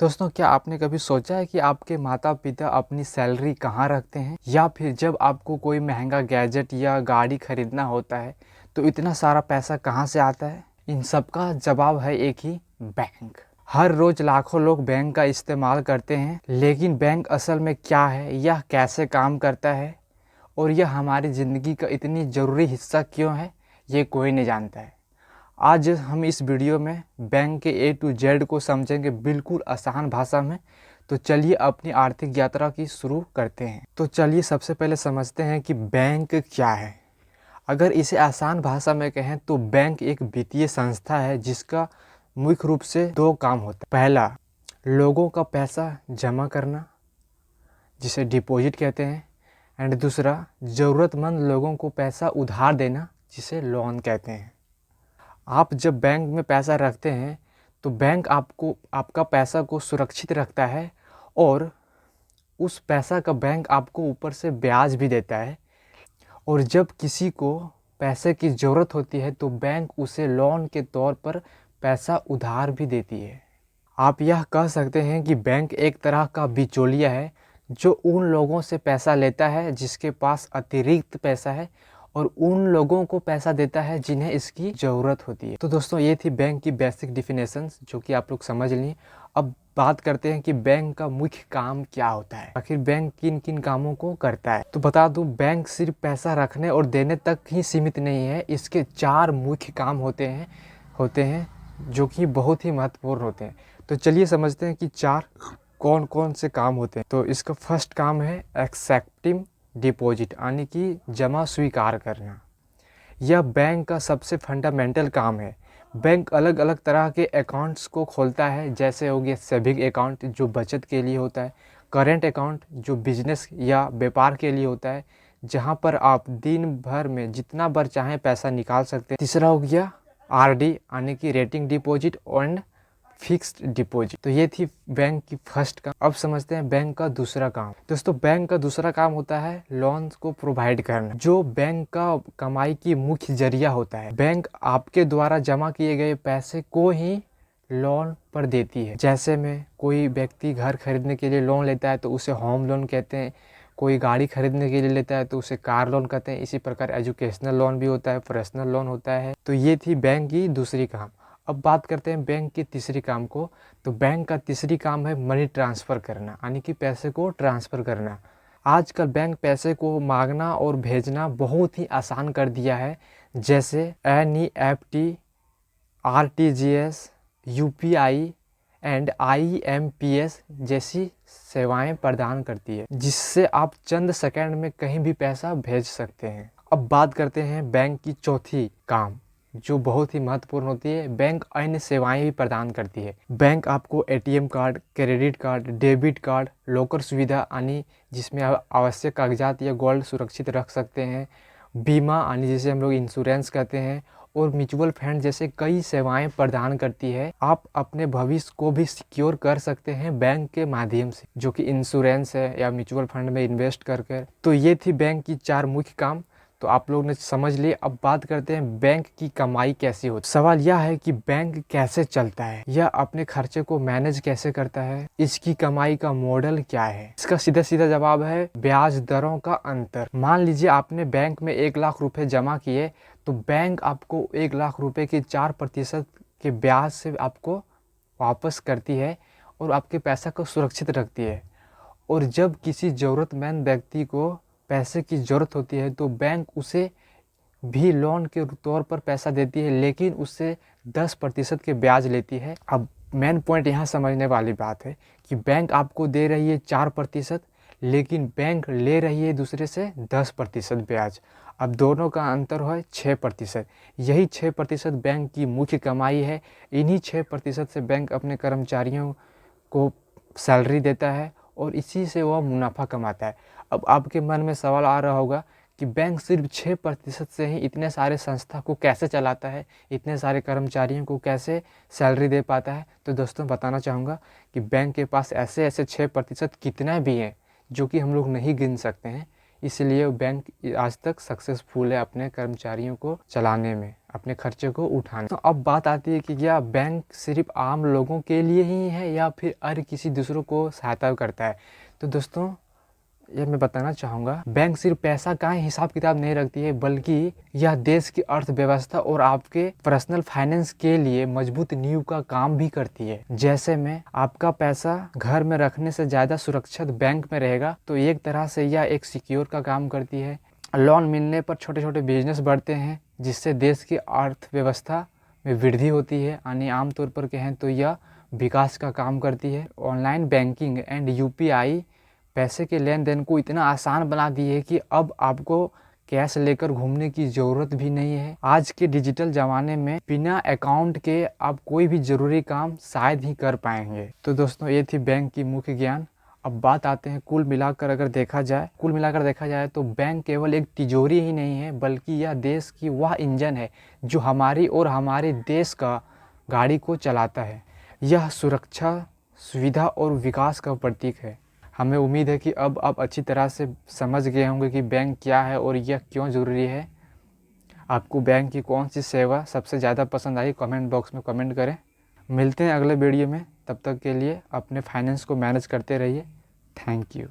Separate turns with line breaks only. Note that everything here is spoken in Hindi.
दोस्तों, क्या आपने कभी सोचा है कि आपके माता पिता अपनी सैलरी कहाँ रखते हैं, या फिर जब आपको कोई महंगा गैजेट या गाड़ी खरीदना होता है तो इतना सारा पैसा कहाँ से आता है? इन सब का जवाब है एक ही, बैंक। हर रोज लाखों लोग बैंक का इस्तेमाल करते हैं, लेकिन बैंक असल में क्या है, यह कैसे काम करता है और यह हमारी ज़िंदगी का इतनी ज़रूरी हिस्सा क्यों है, ये कोई नहीं जानता है। आज हम इस वीडियो में बैंक के A to Z को समझेंगे बिल्कुल आसान भाषा में। तो चलिए अपनी आर्थिक यात्रा की शुरू करते हैं। तो चलिए सबसे पहले समझते हैं कि बैंक क्या है। अगर इसे आसान भाषा में कहें तो बैंक एक वित्तीय संस्था है जिसका मुख्य रूप से दो काम होता है। पहला, लोगों का पैसा जमा करना, जिसे डिपॉजिट कहते हैं, एंड दूसरा, ज़रूरतमंद लोगों को पैसा उधार देना, जिसे लोन कहते हैं। आप जब बैंक में पैसा रखते हैं तो बैंक आपको आपका पैसा को सुरक्षित रखता है और उस पैसा का बैंक आपको ऊपर से ब्याज भी देता है। और जब किसी को पैसे की ज़रूरत होती है तो बैंक उसे लोन के तौर पर पैसा उधार भी देती है। आप यह कह सकते हैं कि बैंक एक तरह का बिचौलिया है जो उन लोगों से पैसा लेता है जिसके पास अतिरिक्त पैसा है और उन लोगों को पैसा देता है जिन्हें इसकी ज़रूरत होती है। तो दोस्तों, ये थी बैंक की बेसिक डिफिनेशंस जो कि आप लोग समझ लिए। अब बात करते हैं कि बैंक का मुख्य काम क्या होता है, आखिर बैंक किन किन कामों को करता है। तो बता दूं, बैंक सिर्फ पैसा रखने और देने तक ही सीमित नहीं है। इसके 4 मुख्य काम होते हैं जो कि बहुत ही महत्वपूर्ण होते हैं। तो चलिए समझते हैं कि 4 कौन कौन से काम होते हैं। तो इसका फर्स्ट काम है एक्सेप्टिंग डिपॉजिट, यानी कि जमा स्वीकार करना। यह बैंक का सबसे फंडामेंटल काम है। बैंक अलग अलग तरह के अकाउंट्स को खोलता है, जैसे हो गया सेविंग अकाउंट जो बचत के लिए होता है, करेंट अकाउंट जो बिजनेस या व्यापार के लिए होता है, जहां पर आप दिन भर में जितना बार चाहें पैसा निकाल सकते हैं। तीसरा हो गया आरडी, यानी कि rating deposit and fixed deposit. तो ये थी बैंक की फर्स्ट काम। अब समझते हैं बैंक का दूसरा काम। दोस्तों, बैंक का दूसरा काम होता है लोन्स को प्रोवाइड करना, जो बैंक का कमाई की मुख्य जरिया होता है। बैंक आपके द्वारा जमा किए गए पैसे को ही लोन पर देती है। जैसे में कोई व्यक्ति घर खरीदने के लिए लोन लेता है तो उसे होम लोन कहते हैं, कोई गाड़ी खरीदने के लिए लेता है तो उसे कार लोन कहते हैं। इसी प्रकार एजुकेशनल लोन भी होता है, पर्सनल लोन होता है। तो ये थी बैंक की दूसरी काम। अब बात करते हैं बैंक की तीसरी काम को। तो बैंक का तीसरी काम है मनी ट्रांसफ़र करना, यानी कि पैसे को ट्रांसफ़र करना। आजकल बैंक पैसे को मांगना और भेजना बहुत ही आसान कर दिया है, जैसे NEFT, RTGS, UPI and IMPS जैसी सेवाएं प्रदान करती है, जिससे आप चंद सेकंड में कहीं भी पैसा भेज सकते हैं। अब बात करते हैं बैंक की चौथी काम, जो बहुत ही महत्वपूर्ण होती है। बैंक अन्य सेवाएं भी प्रदान करती है। बैंक आपको ATM card, credit card, debit card, locker सुविधा, यानी जिसमें आप आवश्यक कागजात या गोल्ड सुरक्षित रख सकते हैं, बीमा, यानी जिसे हम लोग इंश्योरेंस कहते हैं, और म्यूचुअल फंड जैसे कई सेवाएं प्रदान करती है। आप अपने भविष्य को भी सिक्योर कर सकते हैं बैंक के माध्यम से, जो कि इंश्योरेंस है या म्यूचुअल फंड में इन्वेस्ट करके। तो ये थी बैंक की 4 मुख्य काम। तो आप लोग ने समझ लिए। अब बात करते हैं बैंक की कमाई कैसी होती है। सवाल यह है कि बैंक कैसे चलता है, यह अपने खर्चे को मैनेज कैसे करता है, इसकी कमाई का मॉडल क्या है। इसका सीधा सीधा जवाब है ब्याज दरों का अंतर। मान लीजिए आपने बैंक में 1 लाख रुपए जमा किए, तो बैंक आपको 1 लाख रुपए के 4% के ब्याज से आपको वापस करती है और आपके पैसा को सुरक्षित रखती है। और जब किसी ज़रूरतमंद व्यक्ति को पैसे की ज़रूरत होती है तो बैंक उसे भी लोन के तौर पर पैसा देती है, लेकिन उससे 10% के ब्याज लेती है। अब मेन पॉइंट यहाँ समझने वाली बात है कि बैंक आपको दे रही है 4%, लेकिन बैंक ले रही है दूसरे से 10% ब्याज। अब दोनों का अंतर है 6%। यही 6% बैंक की मुख्य कमाई है। इन्हीं 6% से बैंक अपने कर्मचारियों को सैलरी देता है और इसी से वह मुनाफा कमाता है। अब आपके मन में सवाल आ रहा होगा कि बैंक सिर्फ 6% से ही इतने सारे संस्था को कैसे चलाता है, इतने सारे कर्मचारियों को कैसे सैलरी दे पाता है। तो दोस्तों, बताना चाहूँगा कि बैंक के पास ऐसे 6% कितना भी हैं जो कि हम लोग नहीं गिन सकते हैं। इसलिए बैंक आज तक सक्सेसफुल है अपने कर्मचारियों को चलाने में। अपने खर्चे को उठाने। तो अब बात आती है कि क्या बैंक सिर्फ आम लोगों के लिए ही है या फिर हर किसी दूसरों को सहायता करता है। तो दोस्तों ये मैं बताना चाहूँगा, बैंक सिर्फ पैसा का ही हिसाब किताब नहीं रखती है, बल्कि यह देश की अर्थव्यवस्था और आपके पर्सनल फाइनेंस के लिए मजबूत नींव का काम भी करती है। जैसे में आपका पैसा घर में रखने से ज़्यादा सुरक्षित बैंक में रहेगा, तो एक तरह से यह एक सिक्योर का काम करती है। लोन मिलने पर छोटे छोटे बिजनेस बढ़ते हैं, जिससे देश की अर्थव्यवस्था में वृद्धि होती है। यानी आमतौर पर कहें तो यह विकास का काम करती है। ऑनलाइन बैंकिंग एंड यूपीआई पैसे के लेन देन को इतना आसान बना दी है कि अब आपको कैश लेकर घूमने की ज़रूरत भी नहीं है। आज के डिजिटल ज़माने में बिना अकाउंट के आप कोई भी ज़रूरी काम शायद ही कर पाएंगे। तो दोस्तों ये थी बैंक की मुख्य ज्ञान। अब बात आते हैं कुल मिलाकर देखा जाए तो बैंक केवल एक तिजोरी ही नहीं है, बल्कि यह देश की वह इंजन है जो हमारी और हमारे देश का गाड़ी को चलाता है। यह सुरक्षा, सुविधा और विकास का प्रतीक है। हमें उम्मीद है कि अब आप अच्छी तरह से समझ गए होंगे कि बैंक क्या है और यह क्यों ज़रूरी है। आपको बैंक की कौन सी सेवा सबसे ज़्यादा पसंद आई, कमेंट बॉक्स में कमेंट करें। मिलते हैं अगले वीडियो में, तब तक के लिए अपने फाइनेंस को मैनेज करते रहिए। Thank you.